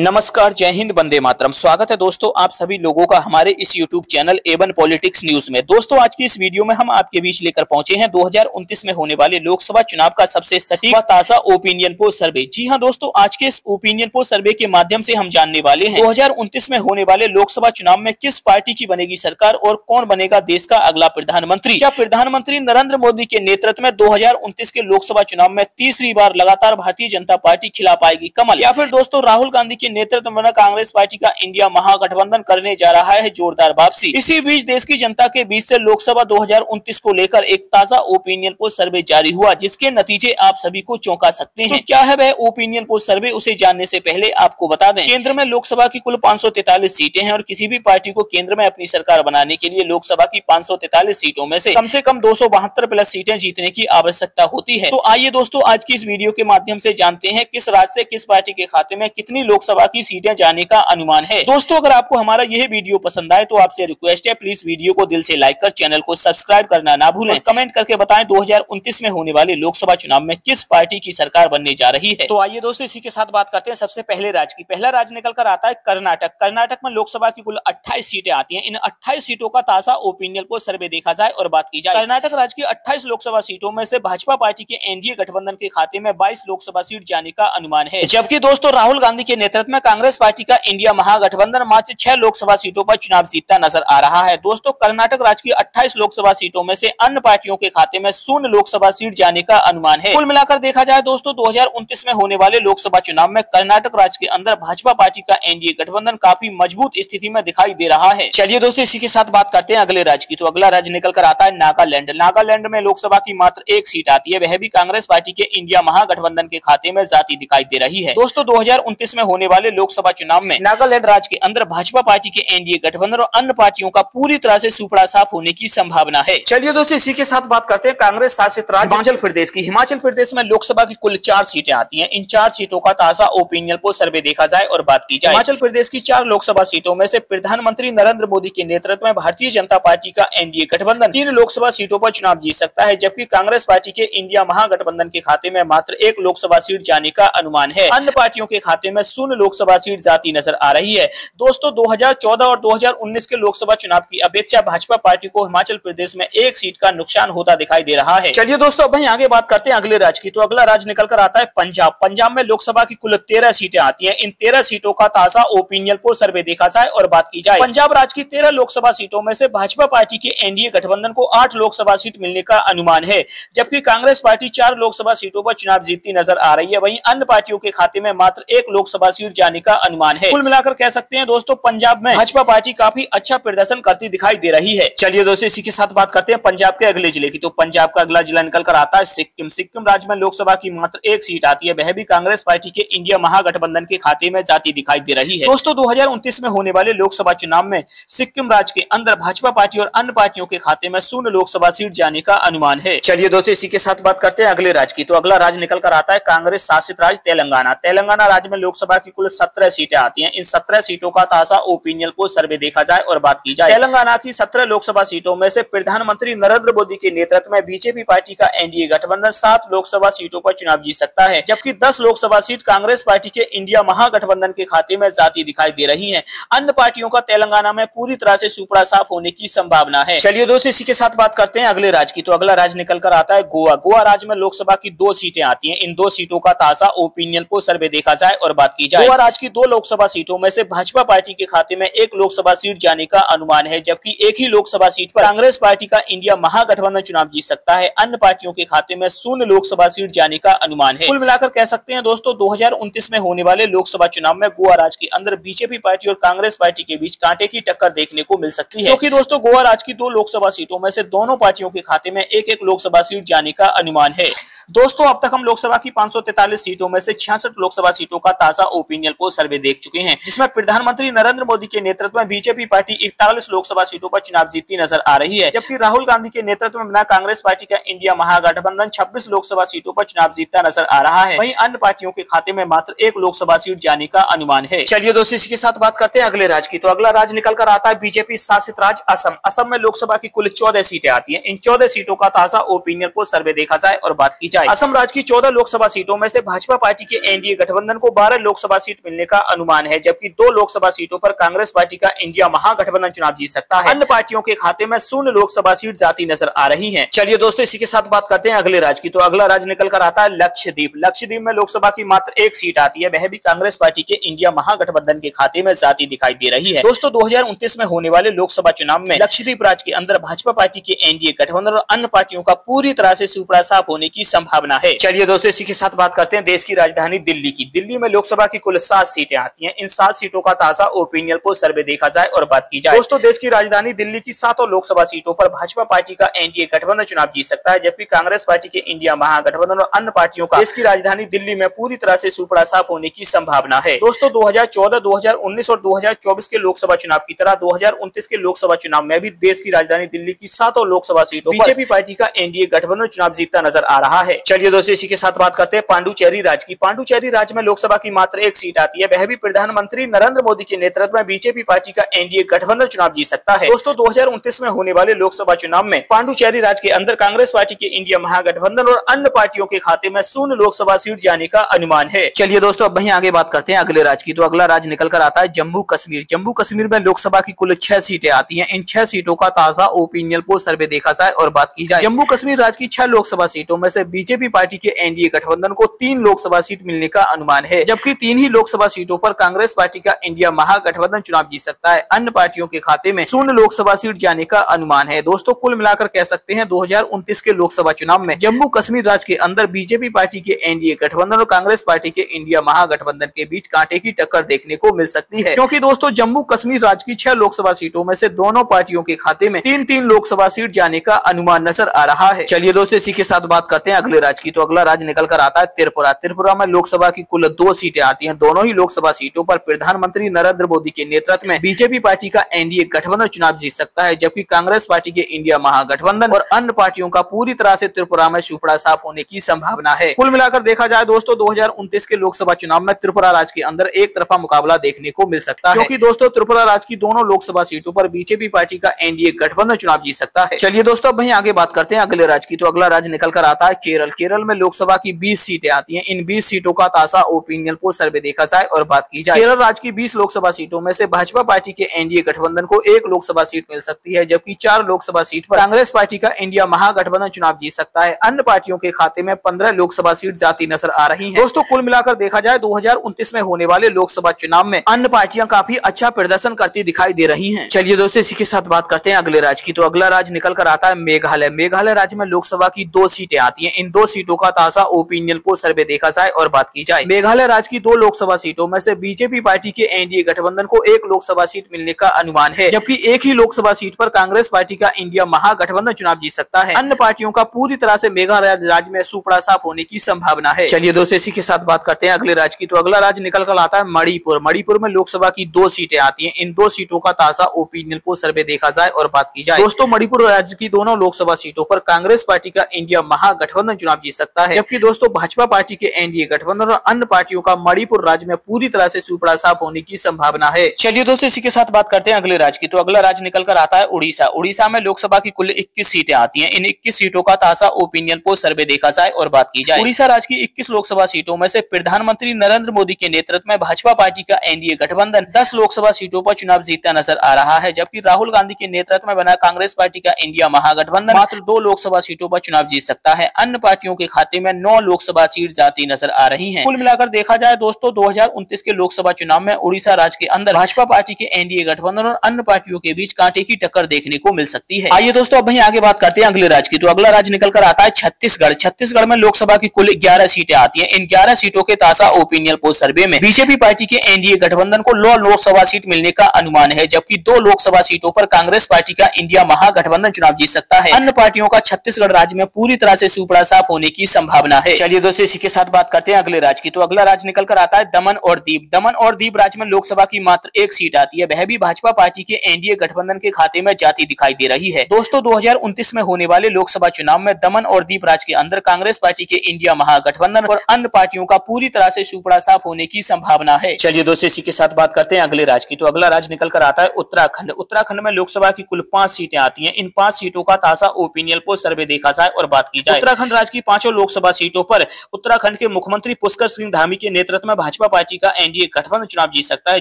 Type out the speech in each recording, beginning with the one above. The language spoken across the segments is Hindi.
नमस्कार, जय हिंद, वंदे मातरम। स्वागत है दोस्तों आप सभी लोगों का हमारे इस YouTube channel A1 politics news में। दोस्तों आज की इस वीडियो में हम आपके बीच लेकर पहुंचे हैं 2029 में होने वाले लोकसभा चुनाव का सबसे सटीक व ताजा ओपिनियन पोल सर्वे। जी हां दोस्तों, आज के इस ओपिनियन पोल सर्वे के माध्यम से हम जानने वाले हैं 2029 में होने वाले लोकसभा चुनाव में किस पार्टी की बनेगी सरकार और कौन बनेगा देश का अगला प्रधानमंत्री। क्या प्रधानमंत्री नरेंद्र मोदी के नेतृत्व में 2029 के लोकसभा चुनाव में तीसरी बार लगातार भारतीय जनता पार्टी खिला पाएगी कमल, या फिर दोस्तों राहुल गांधी के नेतृत्व में कांग्रेस पार्टी का इंडिया महागठबंधन करने जा रहा है जोरदार वापसी। इसी बीच देश की जनता के बीच से लोकसभा 2029 को लेकर एक ताजा ओपिनियन पोल सर्वे जारी हुआ जिसके नतीजे आप सभी को चौंका सकते हैं। तो क्या है वह ओपिनियन पोल सर्वे, उसे जानने से पहले आपको बता दें केंद्र में लोकसभा की कुल 543 सीटें हैं और किसी भी पार्टी को केंद्र में अपनी सरकार बनाने के लिए लोकसभा की 543 सीटों में से कम 272 प्लस सीटें जीतने की आवश्यकता होती है। तो आइए दोस्तों आज की इस वीडियो के माध्यम से जानते हैं किस राज्य से किस पार्टी के खाते में कितनी लोकसभा की सीटें जाने का अनुमान है। दोस्तों अगर आपको हमारा यह वीडियो पसंद आए तो आपसे रिक्वेस्ट है प्लीज वीडियो को दिल से लाइक कर चैनल को सब्सक्राइब करना ना भूलें। कमेंट करके बताएं 2029 में होने वाले लोकसभा चुनाव में किस पार्टी की सरकार बनने जा रही है। तो आइए दोस्तों इसी के साथ बात करते हैं सबसे पहले राज्य की। पहला राज्य निकल कर आता है कर्नाटक। कर्नाटक में लोकसभा की कुल 28 सीटें आती हैं। इन 28 सीटों का ताजा ओपिनियन पोल सर्वे देखा जाए और बात की जाए कर्नाटक राज्य की 28 लोकसभा सीटों में से भाजपा पार्टी के एनडीए गठबंधन के खाते में 22 लोकसभा सीट जाने का अनुमान है, जबकि दोस्तों राहुल गांधी के नेतृत्व में कांग्रेस पार्टी का इंडिया महागठबंधन मात्र 6 लोकसभा सीटों पर चुनाव जीतता नजर आ रहा है। दोस्तों कर्नाटक राज्य की 28 लोकसभा सीटों में से अन्य पार्टियों के खाते में 0 लोकसभा सीट जाने का अनुमान है। कुल मिलाकर देखा जाए दोस्तों 2029 में होने वाले लोकसभा चुनाव में कर्नाटक राज्य के अंदर भाजपा पार्टी का एनडीए गठबंधन काफी मजबूत स्थिति में दिखाई दे रहा है। चलिए दोस्तों इसी के साथ बात करते हैं अगले राज्य की। तो अगला राज्य निकल कर आता है नागालैंड। नागालैंड में लोकसभा की मात्र 1 सीट आती है, वह भी कांग्रेस पार्टी के इंडिया महागठबंधन के खाते में जाती दिखाई दे रही है। दोस्तों 2029 में होने वाले लोकसभा चुनाव में नागालैंड राज्य के अंदर भाजपा पार्टी के एनडीए गठबंधन और अन्य पार्टियों का पूरी तरह से सुपड़ा साफ होने की संभावना है। चलिए दोस्तों इसी के साथ बात करते हैं कांग्रेस शासित राज्य हिमाचल प्रदेश की। हिमाचल प्रदेश में लोकसभा की कुल 4 सीटें आती हैं। इन 4 सीटों का ताजा ओपिनियन पोल सर्वे देखा जाए और बात की जाए हिमाचल प्रदेश की 4 लोकसभा सीटों में से प्रधानमंत्री नरेंद्र मोदी के नेतृत्व में भारतीय जनता पार्टी का एनडीए गठबंधन 3 लोकसभा सीटों पर चुनाव जीत सकता है, जबकि कांग्रेस पार्टी के इंडिया महागठबंधन के खाते में मात्र 1 लोकसभा सीट जाने का अनुमान है। अन्य पार्टियों के खाते में 0 लोकसभा सीट जाती नजर आ रही है। दोस्तों 2014 और 2019 के लोकसभा चुनाव की अपेक्षा भाजपा पार्टी को हिमाचल प्रदेश में 1 सीट का नुकसान होता दिखाई दे रहा है। चलिए दोस्तों अब वहीं आगे बात करते हैं अगले राज्य की। तो अगला राज्य निकल कर आता है पंजाब। पंजाब में लोकसभा की कुल 13 सीटें आती हैं। इन 13 सीटों का ताजा ओपिनियन पोल सर्वे देखा जाए और बात की जाए पंजाब राज्य की 13 लोकसभा सीटों में से भाजपा पार्टी के एनडीए गठबंधन को 8 लोकसभा सीट मिलने का अनुमान है, जबकि कांग्रेस पार्टी 4 लोकसभा सीटों पर चुनाव जीतती नजर आ रही है। वहीं अन्य पार्टियों के खाते में मात्र 1 लोकसभा सीट जाने का अनुमान है। कुल मिलाकर कह सकते हैं दोस्तों पंजाब में भाजपा पार्टी काफी अच्छा प्रदर्शन करती दिखाई दे रही है। चलिए दोस्तों इसी के साथ बात करते हैं पंजाब के अगले जिले की। तो पंजाब का अगला जिला निकल कर आता है सिक्किम। सिक्किम राज्य में लोकसभा की मात्र 1 सीट आती है, वह भी कांग्रेस पार्टी के इंडिया महागठबंधन के खाते में जाती दिखाई दे रही है। दोस्तों 2029 में होने वाले लोकसभा चुनाव में सिक्किम राज्य के अंदर भाजपा पार्टी और अन्य पार्टियों के खाते में 0 लोकसभा सीट जाने का अनुमान है। चलिए दोस्तों इसी के साथ बात करते हैं अगले राज्य की। तो अगला राज्य निकल कर आता है कांग्रेस शासित राज्य तेलंगाना। तेलंगाना राज्य में लोकसभा की कुल 17 सीटें आती हैं। इन 17 सीटों का ताजा ओपिनियन पोल सर्वे देखा जाए और बात की जाए तेलंगाना की 17 लोकसभा सीटों में से प्रधानमंत्री नरेंद्र मोदी के नेतृत्व में बीजेपी पार्टी का एनडीए गठबंधन 7 लोकसभा सीटों पर चुनाव जीत सकता है, जबकि 10 लोकसभा सीट कांग्रेस पार्टी के इंडिया महागठबंधन के खाते में जाती दिखाई दे रही है। अन्य पार्टियों का तेलंगाना में पूरी तरह से सुपड़ा साफ होने की संभावना है। चलिए दोस्तों इसी के साथ बात करते हैं अगले राज्य की। तो अगला राज्य निकल कर आता है गोवा। गोवा राज्य में लोकसभा की 2 सीटें आती हैं। इन 2 सीटों का ताजा ओपिनियन पोल सर्वे देखा जाए और बात की जाए गोवा राज्य की 2 लोकसभा सीटों में से भाजपा पार्टी के खाते में 1 लोकसभा सीट जाने का अनुमान है, जबकि 1 ही लोकसभा सीट पर कांग्रेस पार्टी का इंडिया महागठबंधन चुनाव जीत सकता है। अन्य पार्टियों के खाते में 0 लोकसभा सीट जाने का अनुमान है। कुल मिलाकर कह सकते हैं दोस्तों 2029 में होने वाले लोकसभा चुनाव में गोवा राज्य के अंदर बीजेपी पार्टी और कांग्रेस पार्टी के बीच कांटे की टक्कर देखने को मिल सकती है, क्योंकि दोस्तों गोवा राज्य की 2 लोकसभा सीटों में से दोनों पार्टियों के खाते में 1-1 लोकसभा सीट जाने का अनुमान है। दोस्तों अब तक हम लोकसभा की 543 सीटों में से 66 लोकसभा सीटों का ताजा ओपिनियन पोल सर्वे देख चुके हैं, जिसमें प्रधानमंत्री नरेंद्र मोदी के नेतृत्व में बीजेपी पार्टी 41 लोकसभा सीटों पर चुनाव जीतती नजर आ रही है, जबकि राहुल गांधी के नेतृत्व में बना कांग्रेस पार्टी का इंडिया महागठबंधन 26 लोकसभा सीटों पर चुनाव जीतता नजर आ रहा है। वहीं अन्य पार्टियों के खाते में मात्र 1 लोकसभा सीट जाने का अनुमान है। चलिए दोस्तों इसके साथ बात करते हैं अगले राज्य की। तो अगला राज्य निकल कर आता है बीजेपी शासित राज्य असम। असम में लोकसभा की कुल 14 सीटें आती हैं। इन 14 सीटों का ताजा ओपिनियन पोल सर्वे देखा जाए और बात की जाए असम राज्य की 14 लोकसभा सीटों में से भाजपा पार्टी के एनडीए गठबंधन को 12 लोकसभा सीट मिलने का अनुमान है, जबकि 2 लोकसभा सीटों पर कांग्रेस पार्टी का इंडिया महागठबंधन चुनाव जीत सकता है। अन्य पार्टियों के खाते में 0 लोकसभा सीट जाती नजर आ रही है। चलिए दोस्तों, इसी के साथ बात करते हैं अगले राज्य की। तो अगला राज्य निकल कर आता है लक्षद्वीप। लक्षद्वीप में लोकसभा की मात्र 1 सीट आती है, वह भी कांग्रेस पार्टी के इंडिया महागठबंधन के खाते में जाती दिखाई दे रही है। दोस्तों 2029 में होने वाले लोकसभा चुनाव में लक्षद्वीप राज्य के अंदर भाजपा पार्टी के एनडीए गठबंधन और अन्य पार्टियों का पूरी तरह से सुपड़ा साफ होने की संभावना है। चलिए दोस्तों, इसी के साथ बात करते हैं देश की राजधानी दिल्ली की। दिल्ली में लोकसभा की कुल 7 सीटें आती हैं। इन 7 सीटों का ताजा ओपिनियन पोल सर्वे देखा जाए और बात की जाए, दोस्तों देश की राजधानी दिल्ली की 7 लोकसभा सीटों पर भाजपा पार्टी का एनडीए गठबंधन चुनाव जीत सकता है, जबकि कांग्रेस पार्टी के इंडिया महागठबंधन और अन्य पार्टियों का देश की राजधानी दिल्ली में पूरी तरह से सुपड़ा साफ होने की संभावना है। दोस्तों 2014, 2019 और 2024 के लोकसभा चुनाव की तरह 2029 के लोकसभा चुनाव में भी देश की राजधानी दिल्ली की 7 लोकसभा सीटों पर बीजेपी पार्टी का एनडीए गठबंधन चुनाव जीतता नजर आ रहा है। चलिए दोस्तों, इसी के साथ बात करते हैं पांडुचेरी राज्य की। पांडुचेरी राज्य में लोकसभा की मात्र 1 सीट आती है, वह भी प्रधानमंत्री नरेंद्र मोदी के नेतृत्व में बीजेपी पार्टी का एनडीए गठबंधन चुनाव जीत सकता है। दोस्तों 2029 में होने वाले लोकसभा चुनाव में पांडुचेरी राज्य के अंदर कांग्रेस पार्टी के इंडिया महागठबंधन और अन्य पार्टियों के खाते में 0 लोकसभा सीट जाने का अनुमान है। चलिए दोस्तों, अब वहीं आगे बात करते हैं अगले राज्य की। तो अगला राज्य निकल कर आता है जम्मू कश्मीर। जम्मू कश्मीर में लोकसभा की कुल 6 सीटें आती हैं। इन 6 सीटों का ताजा ओपिनियन पोल सर्वे देखा जाए और बात की जाए, जम्मू कश्मीर राज्य की 6 लोकसभा सीटों में से बीजेपी पार्टी के एनडीए गठबंधन को 3 लोकसभा सीट मिलने का अनुमान है, जबकि 3 ही लोकसभा सीटों पर कांग्रेस पार्टी का इंडिया महागठबंधन चुनाव जीत सकता है। अन्य पार्टियों के खाते में 0 लोकसभा सीट जाने का अनुमान है। दोस्तों कुल मिलाकर कह सकते हैं 2029 के लोकसभा चुनाव में जम्मू कश्मीर राज्य के अंदर बीजेपी पार्टी के एनडीए गठबंधन और कांग्रेस पार्टी के इंडिया महागठबंधन के बीच कांटे की टक्कर देखने को मिल सकती है, क्योंकि दोस्तों जम्मू कश्मीर राज्य की 6 लोकसभा सीटों में से दोनों पार्टियों के खाते में 3-3 लोकसभा सीट जाने का अनुमान नजर आ रहा है। चलिए दोस्तों, इसी के साथ बात करते हैं अगले राज्य की। तो अगला राज्य निकल कर आता है त्रिपुरा। त्रिपुरा में लोकसभा की कुल 2 सीटें आती हैं। दोनों ही लोकसभा सीटों पर प्रधानमंत्री नरेंद्र मोदी के नेतृत्व में बीजेपी पार्टी का एनडीए गठबंधन चुनाव जीत सकता है, जबकि कांग्रेस पार्टी के इंडिया महागठबंधन और अन्य पार्टियों का पूरी तरह से त्रिपुरा में सुपड़ा साफ होने की संभावना है। कुल मिलाकर देखा जाए दोस्तों 2029 के लोकसभा चुनाव में त्रिपुरा राज्य के अंदर एक तरफा मुकाबला देखने को मिल सकता है, क्योंकि दोस्तों त्रिपुरा राज्य की दोनों लोकसभा सीटों पर बीजेपी पार्टी का एनडीए गठबंधन चुनाव जीत सकता है। चलिए दोस्तों, अब वहीं आगे बात करते हैं अगले राज्य की। तो अगला राज्य निकल कर आता है केरल। केरल में लोकसभा की 20 सीटें आती हैं। इन 20 सीटों का ताजा ओपिनियन पोल सर्वे देखा जाए और बात की जाए, केरल राज्य की 20 लोकसभा सीटों में से भाजपा पार्टी के एनडीए गठबंधन को 1 लोकसभा सीट मिल सकती है, जबकि 4 लोकसभा सीट पर कांग्रेस पार्टी का इंडिया महागठबंधन चुनाव जीत सकता है। अन्य पार्टियों के खाते में 15 लोकसभा सीट जाती नजर आ रही है। दोस्तों कुल मिलाकर देखा जाए 2029 में होने वाले लोकसभा चुनाव में अन्य पार्टियां काफी अच्छा प्रदर्शन करती दिखाई दे रही हैं। चलिए दोस्तों, इसी के साथ बात करते हैं अगले राज्य की। तो अगला राज्य निकल कर आता है मेघालय। मेघालय राज्य में लोकसभा की 2 सीटें आती हैं। इन 2 सीटों का ताजा ओपिनियन पोल सर्वे देखा जाए और बात की जाए, मेघालय राज्य की 2 लोकसभा सीटों में से बीजेपी पार्टी के एनडीए गठबंधन को 1 लोकसभा सीट मिलने का अनुमान है, जबकि 1 ही लोकसभा सीट पर कांग्रेस पार्टी का इंडिया महागठबंधन चुनाव जीत सकता है। अन्य पार्टियों का पूरी तरह से मेघालय राज्य में सुपड़ा साफ होने की संभावना है। चलिए दोस्तों, इसी के साथ बात करते हैं अगले राज्य की। तो अगला राज्य निकल कर आता है मणिपुर। मणिपुर में लोकसभा की 2 सीटें आती हैं। इन 2 सीटों का ताजा ओपिनियन पोल सर्वे देखा जाए और बात की जाए, दोस्तों मणिपुर राज्य की दोनों लोकसभा सीटों पर कांग्रेस पार्टी का इंडिया महागठबंधन चुनाव जीत सकता है, जबकि दोस्तों भाजपा पार्टी के एनडीए गठबंधन और अन्य पार्टियों का मणिपुर राज्य में पूरी तरह से सुपड़ा साफ होने की संभावना है। चलिए दोस्तों, इसी के साथ बात करते हैं अगले राज्य की। तो अगला राज्य निकल कर आता है उड़ीसा। उड़ीसा में लोकसभा की कुल 21 सीटें आती हैं। इन 21 सीटों का ताजा ओपिनियन पोल सर्वे देखा जाए और बात की जाए, उड़ीसा राज्य की 21 लोकसभा सीटों में से प्रधानमंत्री नरेंद्र मोदी के नेतृत्व में भाजपा पार्टी का एनडीए गठबंधन 10 लोकसभा सीटों पर चुनाव जीतता नजर आ रहा है, जबकि राहुल गांधी के नेतृत्व में बना कांग्रेस पार्टी का इंडिया महागठबंधन मात्र 2 लोकसभा सीटों पर चुनाव जीत सकता है। अन्य पार्टियों के खाते में 9 लोकसभा सीट जाती नजर आ रही है। कुल मिलाकर देखा जाए दोस्तों 2029 के लोकसभा चुनाव में उड़ीसा राज्य के अंदर भाजपा पार्टी के एनडीए गठबंधन और अन्य पार्टियों के बीच कांटे की टक्कर देखने को मिल सकती है। आइए दोस्तों, अब वहीं आगे बात करते हैं अगले राज्य की। तो अगला राज्य निकल कर आता है छत्तीसगढ़। छत्तीसगढ़ में लोकसभा की कुल 11 सीटें आती हैं। इन 11 सीटों के ताजा ओपिनियन पोल सर्वे में बीजेपी पार्टी के एनडीए गठबंधन को 9 लोकसभा सीट मिलने का अनुमान है, जबकि 2 लोकसभा सीटों पर कांग्रेस पार्टी का इंडिया महागठबंधन चुनाव जीत सकता है। अन्य पार्टियों का छत्तीसगढ़ राज्य में पूरी तरह से सुपड़ा साफ होने की संभावना है। चलिए दोस्तों, इसी के साथ बात करते हैं अगले राज्य की। तो अगला राज्य निकल कर आता है दमन और दीव। दमन और दीव राज्य में लोकसभा की मात्र 1 सीट आती है, वह भी भाजपा पार्टी के एनडीए गठबंधन के खाते में जाती दिखाई दे रही है। दोस्तों 2029 में होने वाले लोकसभा चुनाव में दमन और दीव राज्य के अंदर कांग्रेस पार्टी के इंडिया महागठबंधन और अन्य पार्टियों का पूरी तरह से सुपड़ा साफ होने की संभावना है। चलिए दोस्तों, इसी के साथ बात करते हैं अगले राज्य की। तो अगला राज्य निकल कर आता है उत्तराखंड। उत्तराखंड में लोकसभा की कुल 5 सीटें आती हैं। इन 5 सीटों का ताजा ओपिनियन पोल सर्वे देखा जाए और बात की जाए, उत्तराखंड राज्य की 5 लोकसभा सीटों पर उत्तराखंड के मुख्यमंत्री पुष्कर सिंह धामी के नेतृत्व में भाजपा पार्टी का एनडीए गठबंधन चुनाव जीत सकता है,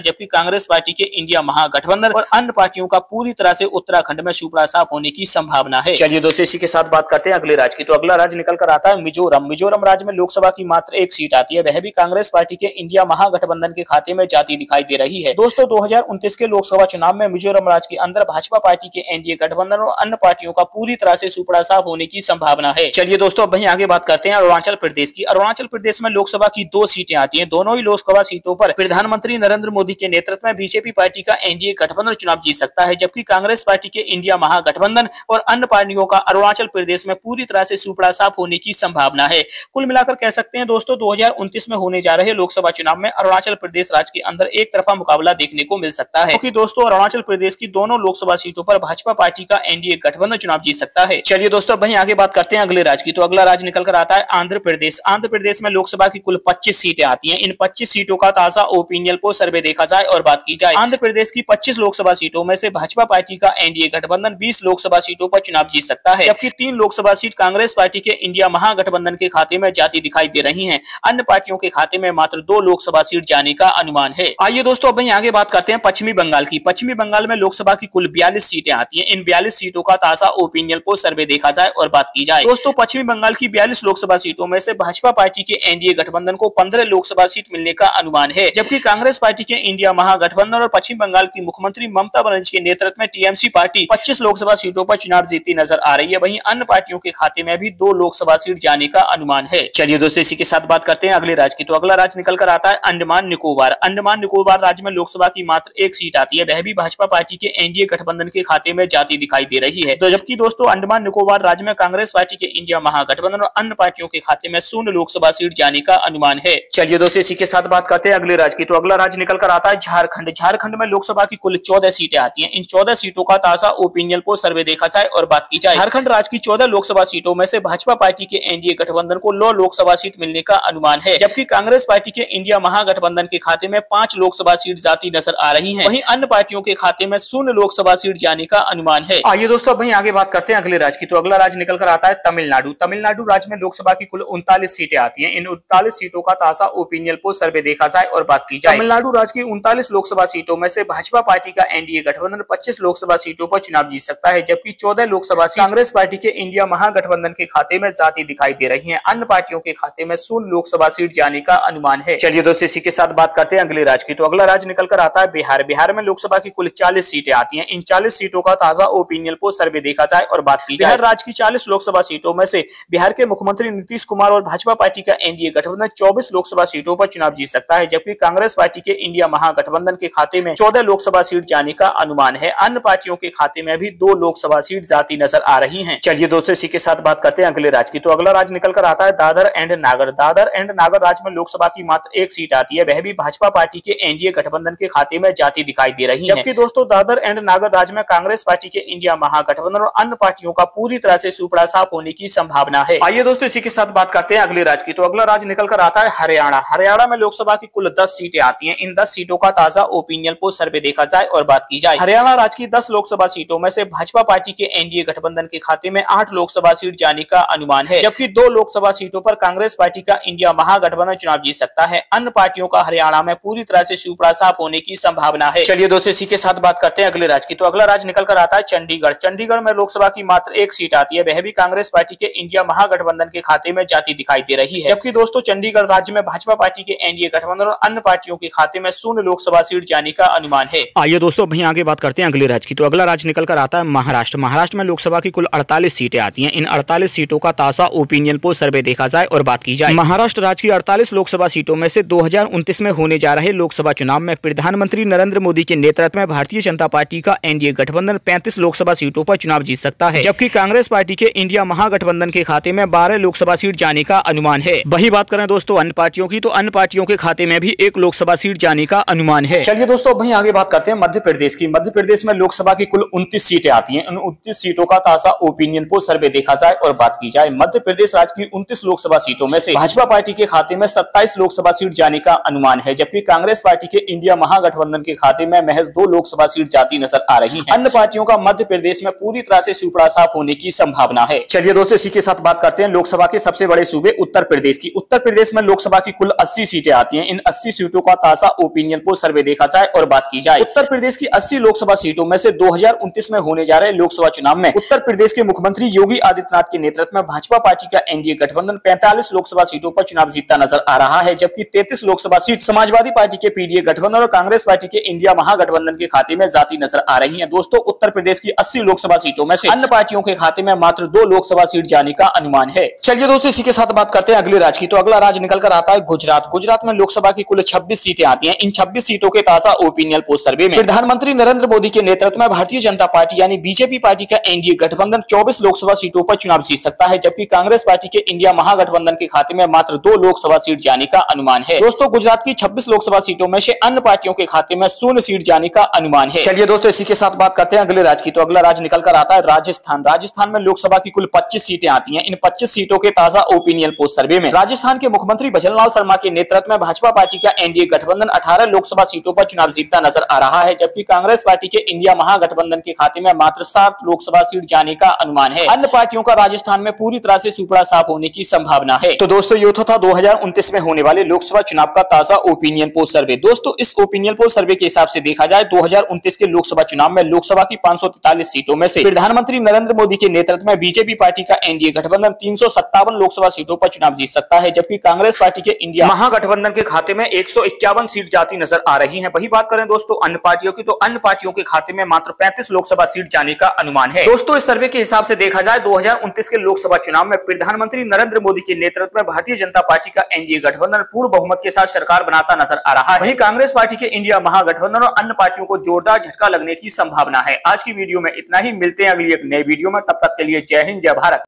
जबकि कांग्रेस पार्टी के इंडिया महागठबंधन और अन्य पार्टियों का पूरी तरह से उत्तराखंड में सुपड़ा साफ होने की संभावना है। चलिए दोस्तों, इसी के साथ बात करते हैं अगले राज्य की। तो अगला राज्य निकल कर आता है मिजोरम। मिजोरम राज्य में लोकसभा की मात्र एक सीट आती है, वह भी कांग्रेस पार्टी के इंडिया महागठबंधन के खाते में जाती दिखाई दे रही है। दोस्तों, 2029 के लोकसभा चुनाव में मिजोरम राज्य के अंदर भाजपा पार्टी के एनडीए गठबंधन और अन्य पार्टियों का पूरी तरह से सुपड़ा साफ होने की संभावना है। चलिए दोस्तों, अब वहीं आगे बात करते हैं अरुणाचल प्रदेश की। अरुणाचल प्रदेश में लोकसभा की 2 सीटें आती हैं। दोनों ही लोकसभा सीटों पर प्रधानमंत्री नरेंद्र मोदी के नेतृत्व में बीजेपी पार्टी का एनडीए गठबंधन चुनाव जीत सकता है, जबकि कांग्रेस पार्टी के इंडिया महागठबंधन और अन्य पार्टियों का अरुणाचल प्रदेश में पूरी तरह से सुपड़ा साफ होने की संभावना है। कुल मिलाकर कह सकते हैं दोस्तों, 2029 में होने जा रहे लोकसभा चुनाव में अरुणाचल प्रदेश राज्य के अंदर एक तरफा मुकाबला देखने को मिल सकता है, क्योंकि दोस्तों अरुणाचल प्रदेश की दोनों लोकसभा सीटों पर भाजपा पार्टी का एनडीए गठबंधन चुनाव जीत सकता है। चलिए दोस्तों, वहीं आगे बात करते हैं अगले राज्य की। तो अगला राज्य निकल कर आता है आंध्र प्रदेश। आंध्र प्रदेश में लोकसभा की कुल 25 सीटें आती हैं। इन 25 सीटों का ताजा ओपिनियन पोल सर्वे देखा जाए और बात की जाए, आंध्र प्रदेश की 25 लोकसभा सीटों में से भाजपा पार्टी का एनडीए गठबंधन 20 लोकसभा सीटों पर चुनाव जीत सकता है, जबकि 3 लोकसभा सीट कांग्रेस पार्टी के इंडिया महागठबंधन के खाते में जाती दिखाई दे रही हैं। अन्य पार्टियों के खाते में मात्र 2 लोकसभा सीट जाने का अनुमान है। आइए दोस्तों, अब वहीं आगे बात करते हैं पश्चिमी बंगाल की। पश्चिमी बंगाल में लोकसभा की कुल 42 सीटें आती हैं। इन 42 सीटों का ताजा ओपिनियन पोल सर्वे देखा जाए और बात की जाए, दोस्तों पश्चिमी बंगाल की 42 लोकसभा सीटों में से भाजपा पार्टी के एनडीए गठबंधन को 15 लोकसभा सीट मिलने का अनुमान है, जबकि कांग्रेस पार्टी के इंडिया महागठबंधन और पश्चिम बंगाल की मुख्यमंत्री ममता बनर्जी के नेतृत्व में टीएमसी पार्टी 25 लोकसभा सीटों पर चुनाव जीतती नजर आ रही है। वहीं अन्य पार्टियों के खाते में भी 2 लोकसभा सीट जाने का अनुमान है। चलिए दोस्तों, इसी के साथ बात करते हैं अगले राज्य की। तो अगला राज्य निकल कर आता है अंडमान निकोबार। अंडमान निकोबार राज्य में लोकसभा की मात्र एक सीट आती है, वह भी भाजपा पार्टी के एनडीए गठबंधन के खाते में जाती दिखाई दे रही है। तो जबकि दोस्तों अंडमान निकोबार राज्य में कांग्रेस पार्टी के इंडिया महागठबंधन और अन्य पार्टियों के खाते में 0 लोकसभा सीट जाने का अनुमान है। चलिए दोस्तों, इसी के साथ बात करते हैं अगले राज्य की। तो अगला राज्य निकल कर आता है झारखंड। झारखंड में लोकसभा की कुल 14 सीटें आती हैं। इन 14 सीटों का ताजा ओपिनियन पोल सर्वे देखा जाए और बात की जाए, झारखंड राज्य की 14 लोकसभा सीटों में से भाजपा पार्टी के एनडीए गठबंधन को 9 लोकसभा सीट मिलने का अनुमान है, जबकि कांग्रेस पार्टी के इंडिया महागठबंधन के खाते में 5 लोकसभा सीट जाती नजर आ रही है। वहीं अन्य पार्टियों के खाते में 0 लोकसभा सीट जाने का अनुमान है। आइए दोस्तों, वहीं आगे बात करते हैं अगले राज्य की। तो अगला राज्य निकल कर आता है तमिलनाडु। तमिलनाडु राज्य में लोकसभा की कुल 39 सीटें आती हैं। इन 39 सीटों का ताजा ओपिनियन पोल सर्वे देखा जाए और बात की जाए, तमिलनाडु राज्य की 39 लोकसभा सीटों में से भाजपा पार्टी का एनडीए गठबंधन 25 लोकसभा सीटों पर चुनाव जीत सकता है, जबकि 14 लोकसभा सीट कांग्रेस पार्टी के इंडिया महागठबंधन के खाते में जाती दिखाई दे रही है। अन्य पार्टियों के खाते में 0 लोकसभा सीट जाने का अनुमान है। चलिए दोस्तों, इसी के साथ बात करते हैं अगले राज्य की। तो अगला राज्य निकल कर आता है बिहार। बिहार में लोकसभा की कुल 40 सीटें आती हैं। इन 40 सीटों का ताजा ओपिनियन पोल सर्वे देखा जाए और बात की जाए, बिहार राज्य की 40 लोकसभा सीटों में से बिहार के मुख्यमंत्री नीतीश कुमार और भाजपा पार्टी का एनडीए गठबंधन 24 लोकसभा सीटों पर चुनाव जीत सकता है, जबकि कांग्रेस पार्टी के इंडिया महागठबंधन के खाते में 14 लोकसभा सीट जाने का अनुमान है। अन्य पार्टियों के खाते में भी 2 लोकसभा सीट जाती नजर आ रही हैं। चलिए दोस्तों, इसी के साथ बात करते हैं अगले राज्य की। तो अगला राज्य निकल कर आता है दादर एंड नागर। दादर एंड नागर राज्य में लोकसभा की मात्र एक सीट आती है, वह भी भाजपा पार्टी के एनडीए गठबंधन के खाते में जाती दिखाई दे रही है, जबकि दोस्तों दादर एंड नागर राज्य में कांग्रेस पार्टी के इंडिया महागठबंधन और अन्य पार्टियों का पूरी तरह से सुपड़ा साफ होने की संभावना है। आइए दोस्तों, इसी के साथ बात करते हैं अगले राज्य की। तो अगला राज्य निकल कर आता है हरियाणा। हरियाणा में लोकसभा की कुल 10 सीटें आती हैं। इन 10 सीटों का ताजा ओपिनियन पोल सर्वे देखा जाए और बात की जाए, हरियाणा राज्य की 10 लोकसभा सीटों में से भाजपा पार्टी के एनडीए गठबंधन के खाते में 8 लोकसभा सीट जाने का अनुमान है, जबकि 2 लोकसभा सीटों पर कांग्रेस पार्टी का इंडिया महागठबंधन चुनाव जीत सकता है। अन्य पार्टियों का हरियाणा में पूरी तरह से सुपड़ा साफ होने की संभावना है। चलिए दोस्तों, इसी के साथ बात करते हैं अगले राज्य की। तो अगला राज्य निकल कर आता है चंडीगढ़। चंडीगढ़ में लोकसभा की मात्र एक सीट आती है, वह भी कांग्रेस पार्टी के इंडिया महागठबंधन के खाते में जाती दिखाई दे रही है, जबकि दोस्तों चंडीगढ़ राज्य में भाजपा पार्टी के एनडीए गठबंधन और अन्य पार्टियों के खाते में 0 लोकसभा सीट जाने का अनुमान है। आइए दोस्तों, वहीं आगे बात करते हैं अगले राज्य की। तो अगला राज्य निकल कर आता है महाराष्ट्र। महाराष्ट्र में लोकसभा की कुल 48 सीटें आती हैं। इन 48 सीटों का ताजा ओपिनियन पोल सर्वे देखा जाए और बात की जाए, महाराष्ट्र राज्य की 48 लोकसभा सीटों में से 2029 में होने जा रहे लोकसभा चुनाव में प्रधानमंत्री नरेंद्र मोदी के नेतृत्व में भारतीय जनता पार्टी का एनडीए गठबंधन 35 लोकसभा सीटों पर चुनाव जीत सकता है, जबकि कांग्रेस पार्टी के इंडिया महागठबंधन के खाते में 12 लोकसभा सीट जाने का अनुमान है। वही बात करें दोस्तों अन्य पार्टियों की, तो अन्य पार्टियों के खाते में भी 1 लोकसभा सीट जाने का अनुमान है। चलिए दोस्तों, वहीं आगे बात करते हैं मध्य प्रदेश की। मध्य प्रदेश में लोकसभा की कुल 29 सीटें आती हैं। इन 29 सीटों का ताजा ओपिनियन पोल सर्वे देखा जाए और बात की जाए, मध्य प्रदेश राज्य की 29 लोकसभा सीटों में से भाजपा पार्टी के खाते में 27 लोकसभा सीट जाने का अनुमान है, जबकि कांग्रेस पार्टी के इंडिया महागठबंधन के खाते में महज 2 लोकसभा सीट जाती नजर आ रही है। अन्य पार्टियों का मध्य प्रदेश में पूरी तरह से सुपड़ा साफ होने की संभावना है। चलिए दोस्तों, इसी के साथ बात करते हैं लोकसभा के सबसे बड़े सूबे उत्तर प्रदेश की। उत्तर प्रदेश में लोकसभा की कुल 80 सीटें आती हैं। इन 80 सीटों का ताजा ओपिनियन पोल सर्वे देखा जाए और बात की जाए उत्तर प्रदेश की 80 लोकसभा सीटों में से 2029 में होने जा रहे लोकसभा चुनाव में उत्तर प्रदेश के मुख्यमंत्री योगी आदित्यनाथ के नेतृत्व में भाजपा पार्टी का एनडीए गठबंधन 45 लोकसभा सीटों पर चुनाव जीतता नजर आ रहा है, जबकि 33 लोकसभा सीट समाजवादी पार्टी के पीडीए गठबंधन और कांग्रेस पार्टी के इंडिया महागठबंधन के खाते में जाती नजर आ रही है। दोस्तों, उत्तर प्रदेश की 80 लोकसभा सीटों में से अन्य पार्टियों के खाते में मात्र 2 लोकसभा सीट जाने का अनुमान है। चलिए दोस्तों, इसी के साथ बात करते हैं अगले राज्य की। तो अगला राज्य निकल कर आता है गुजरात। गुजरात में लोकसभा की कुल 26 सीटें आती हैं। इन 26 सीटों के ताजा ओपिनियन पोल सर्वे में प्रधानमंत्री नरेंद्र मोदी के नेतृत्व में भारतीय जनता पार्टी यानी बीजेपी पार्टी का एनडीए गठबंधन 24 लोकसभा सीटों पर चुनाव जीत सकता है, जबकि कांग्रेस पार्टी के इंडिया महागठबंधन के खाते में मात्र 2 लोकसभा सीट जाने का अनुमान है। दोस्तों, गुजरात की 26 लोकसभा सीटों में से अन्य पार्टियों के खाते में 0 सीट जाने का अनुमान है। चलिए दोस्तों, इसी के साथ बात करते हैं अगले राज्य की। तो अगला राज्य निकल कर आता है राजस्थान। राजस्थान में लोकसभा की कुल 25 सीटें आती हैं। इन 25 सीटों के ताजा ओपिनियन पोल सर्वे में राजस्थान के मुख्यमंत्री भजनलाल शर्मा के नेतृत्व में भाजपा पार्टी का एनडीए गठबंधन 18 लोकसभा सीटों पर चुनाव जीतता नजर आ रहा है, जबकि कांग्रेस पार्टी के इंडिया महागठबंधन के खाते में मात्र 7 लोकसभा सीट जाने का अनुमान है। अन्य पार्टियों का राजस्थान में पूरी तरह से सुपड़ा साफ होने की संभावना है। तो दोस्तों, ये तो था 2029 में होने वाले लोकसभा चुनाव का ताजा ओपिनियन पोल सर्वे। दोस्तों, इस ओपिनियन पोल सर्वे के हिसाब से देखा जाए 2029 के लोकसभा चुनाव में लोकसभा की 543 सीटों में से प्रधानमंत्री नरेंद्र मोदी के नेतृत्व में बीजेपी पार्टी का एनडीए गठबंधन 357 लोकसभा सीटों पर चुनाव जीत सकता है, जबकि कांग्रेस पार्टी के इंडिया महागठबंधन के खाते में 151 सीट जाती नजर आ रही है। वही बात करें दोस्तों अन्य पार्टियों की, तो अन्य पार्टियों के खाते में मात्र 35 लोकसभा सीट जाने का अनुमान है। दोस्तों, इस सर्वे के हिसाब से देखा जाए 2029 के लोकसभा चुनाव में प्रधानमंत्री नरेंद्र मोदी के नेतृत्व में भारतीय जनता पार्टी का एनडीए गठबंधन पूर्ण बहुमत के साथ सरकार बनाता नजर आ रहा है। वहीं कांग्रेस पार्टी के इंडिया महागठबंधन और अन्य पार्टियों को जोरदार झटका लगने की संभावना है। आज की वीडियो में इतना ही, मिलते हैं अगली एक नई वीडियो में। तब तक के लिए जय हिंद, जय भारत।